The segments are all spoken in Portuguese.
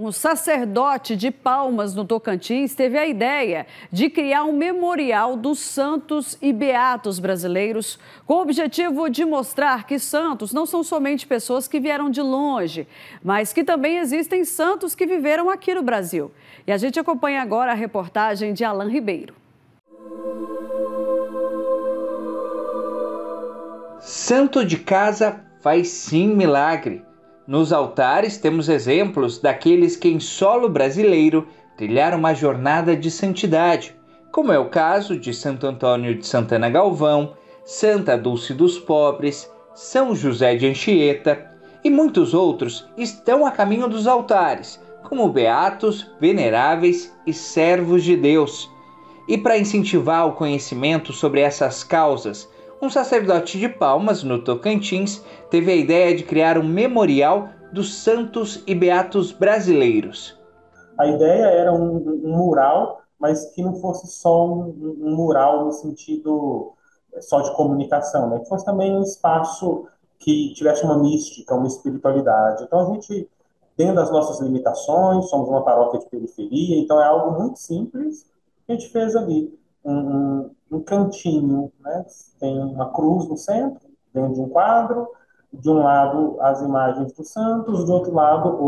Um sacerdote de Palmas, no Tocantins, teve a ideia de criar um memorial dos santos e beatos brasileiros, com o objetivo de mostrar que santos não são somente pessoas que vieram de longe, mas que também existem santos que viveram aqui no Brasil. E a gente acompanha agora a reportagem de Alan Ribeiro. Santo de casa faz sim milagre. Nos altares temos exemplos daqueles que em solo brasileiro trilharam uma jornada de santidade, como é o caso de Santo Antônio de Santana Galvão, Santa Dulce dos Pobres, São José de Anchieta e muitos outros estão a caminho dos altares, como beatos, veneráveis e servos de Deus. E para incentivar o conhecimento sobre essas causas, um sacerdote de Palmas, no Tocantins, teve a ideia de criar um memorial dos santos e beatos brasileiros. A ideia era um mural, mas que não fosse só um mural no sentido só de comunicação, né? Que fosse também um espaço que tivesse uma mística, uma espiritualidade. Então a gente, dentro das nossas limitações, somos uma paróquia de periferia, então é algo muito simples que a gente fez ali. Um cantinho, né? Tem uma cruz no centro, dentro de um quadro, de um lado as imagens dos santos, do outro lado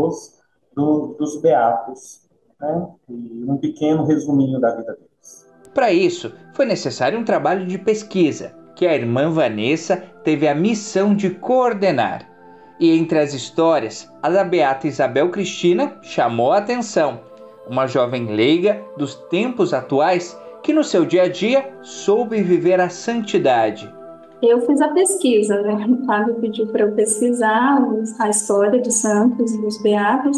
dos beatos, né? E um pequeno resuminho da vida deles. Para isso, foi necessário um trabalho de pesquisa, que a irmã Vanessa teve a missão de coordenar. E entre as histórias, a da beata Isabel Cristina chamou a atenção. Uma jovem leiga dos tempos atuais que no seu dia a dia soube viver a santidade. Eu fiz a pesquisa, né? O padre pediu para eu pesquisar a história dos santos e dos beatos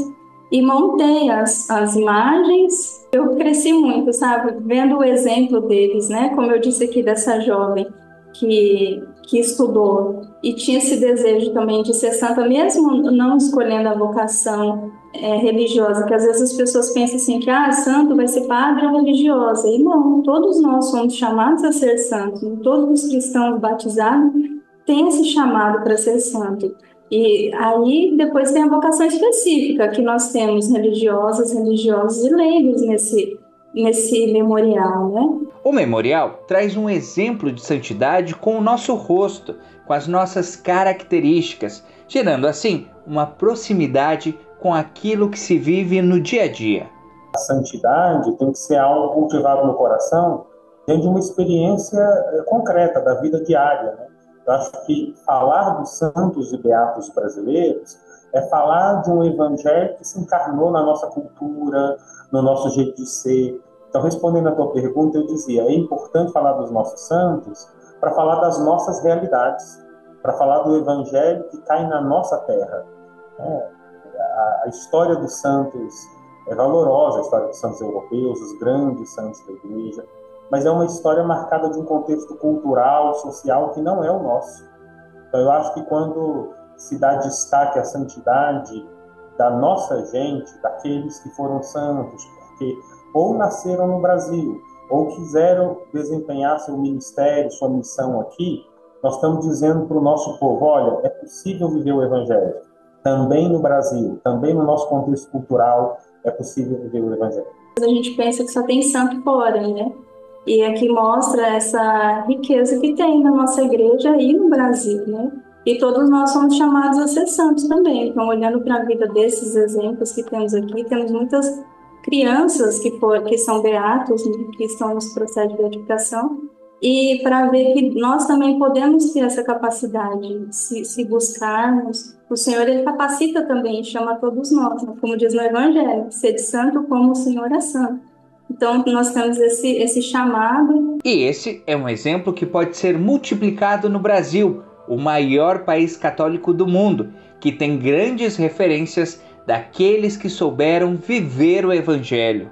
e montei as imagens. Eu cresci muito, sabe? Vendo o exemplo deles, né? Como eu disse aqui dessa jovem que estudou e tinha esse desejo também de ser santa, mesmo não escolhendo a vocação religiosa, que às vezes as pessoas pensam assim que santo vai ser padre ou religiosa, e não, todos nós somos chamados a ser santos, todos os cristãos batizados têm esse chamado para ser santo. E aí depois tem a vocação específica, que nós temos religiosos e leigos nesse memorial, né? O memorial traz um exemplo de santidade com o nosso rosto, com as nossas características, gerando assim uma proximidade com aquilo que se vive no dia a dia. A santidade tem que ser algo cultivado no coração dentro de uma experiência concreta da vida diária, né? Eu acho que falar dos santos e beatos brasileiros é falar de um evangelho que se encarnou na nossa cultura, no nosso jeito de ser. Então, respondendo a tua pergunta, eu dizia, é importante falar dos nossos santos para falar das nossas realidades, para falar do evangelho que cai na nossa terra. A história dos santos é valorosa, a história dos santos europeus, os grandes santos da igreja, mas é uma história marcada de um contexto cultural, social, que não é o nosso. Então, eu acho que quando se dá destaque à santidade da nossa gente, daqueles que foram santos, porque ou nasceram no Brasil, ou quiseram desempenhar seu ministério, sua missão aqui, nós estamos dizendo para o nosso povo, olha, é possível viver o Evangelho. Também no Brasil, também no nosso contexto cultural, é possível viver o Evangelho. A gente pensa que só tem santo fora, né? E aqui mostra essa riqueza que tem na nossa igreja e no Brasil, né? E todos nós somos chamados a ser santos também. Então, olhando para a vida desses exemplos que temos aqui, temos muitas crianças que são beatos, que estão nos processos de beatificação, e para ver que nós também podemos ter essa capacidade, se buscarmos. O Senhor, Ele capacita também, chama todos nós, né? Como diz no Evangelho, ser santo como o Senhor é santo. Então, nós temos esse chamado. E esse é um exemplo que pode ser multiplicado no Brasil, o maior país católico do mundo, que tem grandes referências daqueles que souberam viver o Evangelho.